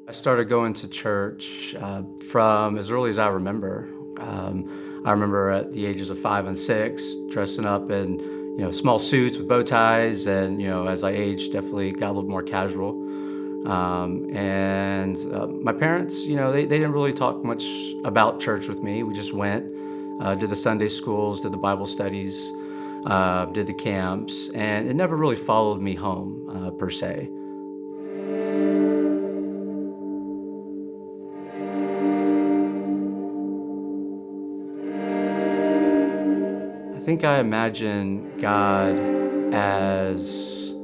I started going to church from as early as I remember. I remember at the ages of 5 and 6, dressing up in small suits with bow ties, and as I aged, definitely got a little more casual. And my parents, they didn't really talk much about church with me. We just went, did the Sunday schools, did the Bible studies, did the camps, and it never really followed me home per se. I think I imagine God as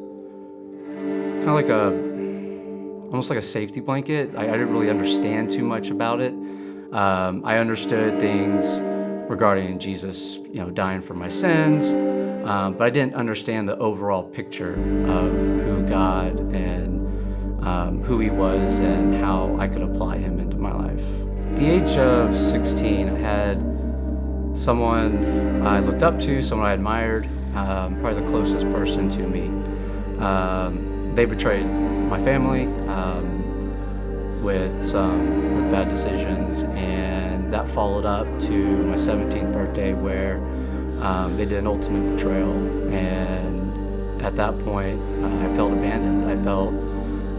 kind of like almost like a safety blanket. I didn't really understand too much about it. I understood things regarding Jesus, dying for my sins, but I didn't understand the overall picture of who God and who He was and how I could apply Him into my life. At the age of 16, I had someone I looked up to, someone I admired, probably the closest person to me. They betrayed my family with bad decisions, and that followed up to my 17th birthday where they did an ultimate betrayal. And at that point, I felt abandoned. I felt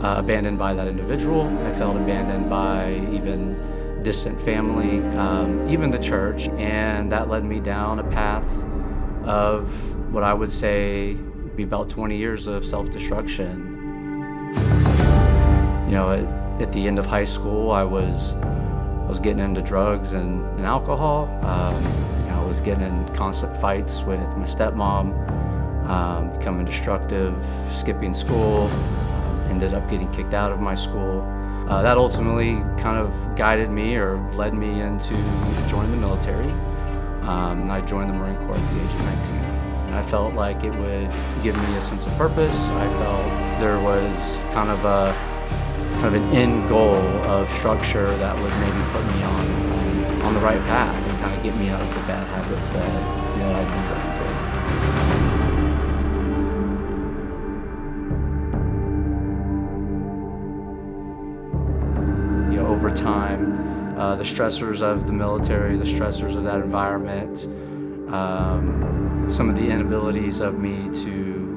abandoned by that individual. I felt abandoned by even distant family, even the church, and that led me down a path of what I would say would be about 20 years of self-destruction. At the end of high school, I was getting into drugs and alcohol. I was getting in constant fights with my stepmom, becoming destructive, skipping school, ended up getting kicked out of my school. That ultimately kind of guided me or led me into joining the military. And I joined the Marine Corps at the age of 19. And I felt like it would give me a sense of purpose. I felt there was kind of an end goal of structure that would maybe put me on the right path and kind of get me out of the bad habits that I'd been going through. Over time, the stressors of the military, the stressors of that environment, some of the inabilities of me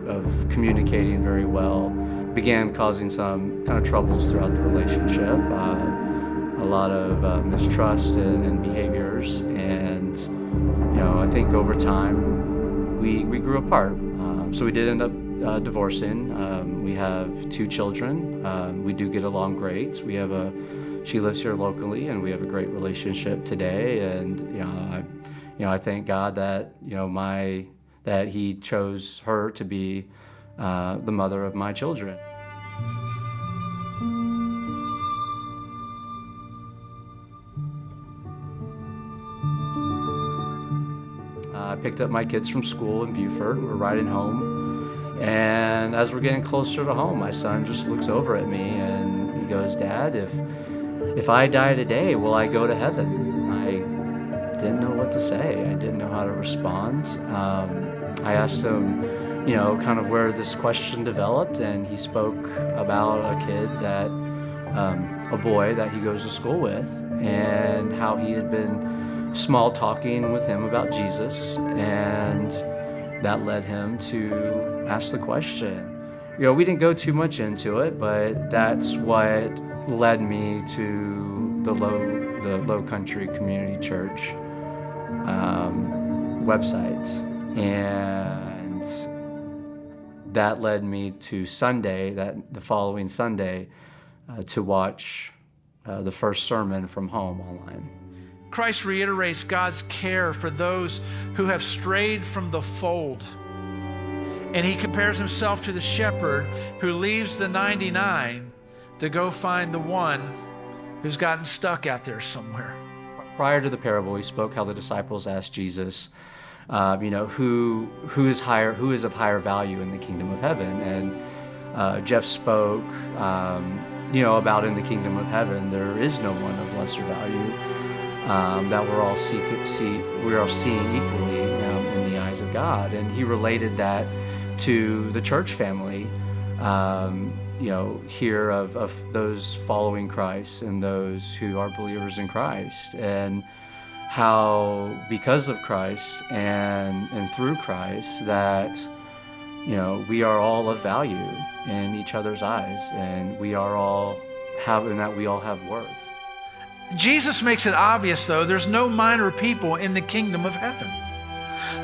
of communicating very well began causing some kind of troubles throughout the relationship, a lot of mistrust and behaviors, and I think over time we grew apart. So we did end up divorcing. We have 2 children. We do get along great. She lives here locally, and we have a great relationship today. And I thank God that that He chose her to be the mother of my children. I picked up my kids from school in Beaufort. We're riding home, and as we're getting closer to home, my son just looks over at me and he goes, "Dad, if I die today, will I go to heaven?" I didn't know what to say. I didn't know how to respond. I asked him, kind of where this question developed, and he spoke about a kid a boy that he goes to school with, and how he had been small talking with him about Jesus, and that led him to ask the question. We didn't go too much into it, but that's what led me to the LowCountry Community Church website, and that led me to the following Sunday, to watch the first sermon from home online. Christ reiterates God's care for those who have strayed from the fold. And He compares Himself to the shepherd who leaves the 99 to go find the one who's gotten stuck out there somewhere. Prior to the parable, He spoke how the disciples asked Jesus, who is of higher value in the kingdom of heaven. And Jeff spoke, about in the kingdom of heaven, there is no one of lesser value. That we're all seeing equally in the eyes of God. And he related that to the church family. hear of those following Christ and those who are believers in Christ, and how because of Christ and through Christ that we are all of value in each other's eyes, and we all have worth. Jesus makes it obvious, though, there's no minor people in the kingdom of heaven.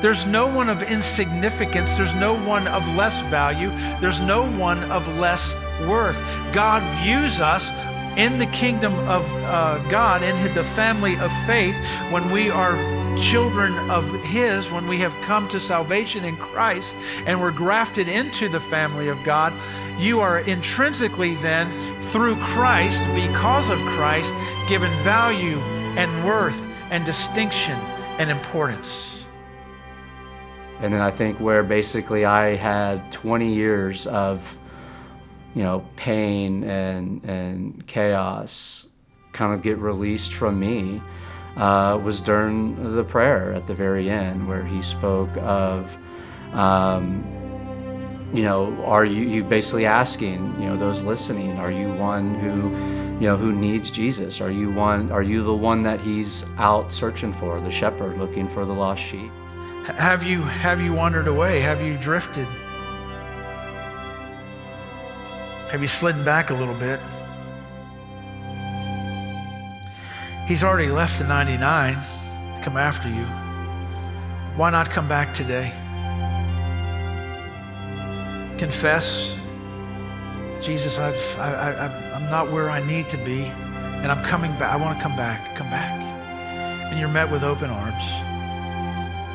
There's no one of insignificance. There's no one of less value. There's no one of less worth. God views us in the kingdom of God, in the family of faith, when we are children of His, when we have come to salvation in Christ and we're grafted into the family of God. You are intrinsically then, through Christ, because of Christ, given value and worth and distinction and importance. And then I think where basically I had 20 years of pain and chaos kind of get released from me was during the prayer at the very end, where he spoke of are you basically asking, those listening, are you one who needs Jesus? Are you the one that he's out searching for, the shepherd looking for the lost sheep? Have you wandered away? Have you drifted? Have you slid back a little bit? He's already left the 99 to come after you. Why not come back today? Confess, Jesus, I'm not where I need to be, and I'm coming back. I want to come back. Come back. And you're met with open arms.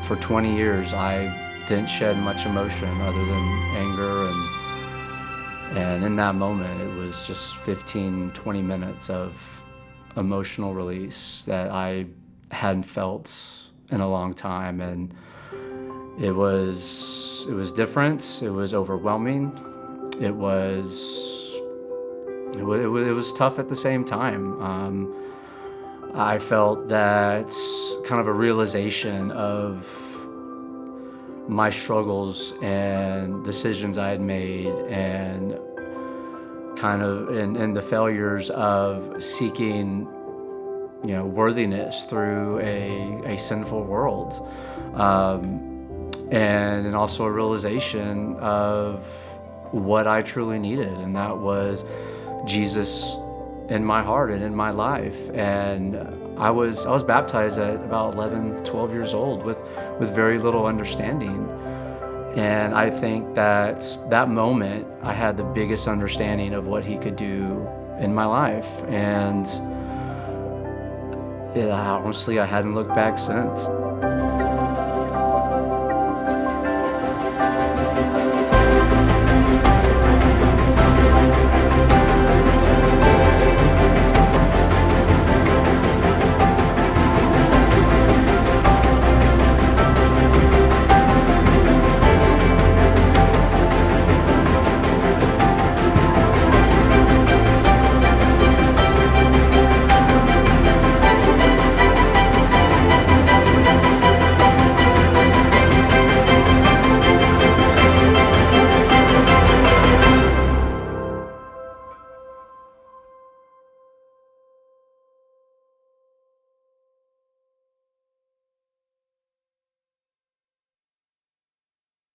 For 20 years, I didn't shed much emotion other than anger, and in that moment, it was just 15, 20 minutes of emotional release that I hadn't felt in a long time, and it was different. It was overwhelming. It was tough at the same time. I felt that kind of a realization of my struggles and decisions I had made, and kind of in the failures of seeking worthiness through a sinful world. And also a realization of what I truly needed, and that was Jesus in my heart and in my life. And I was baptized at about 11, 12 years old with very little understanding. And I think that moment I had the biggest understanding of what he could do in my life. And honestly, I hadn't looked back since.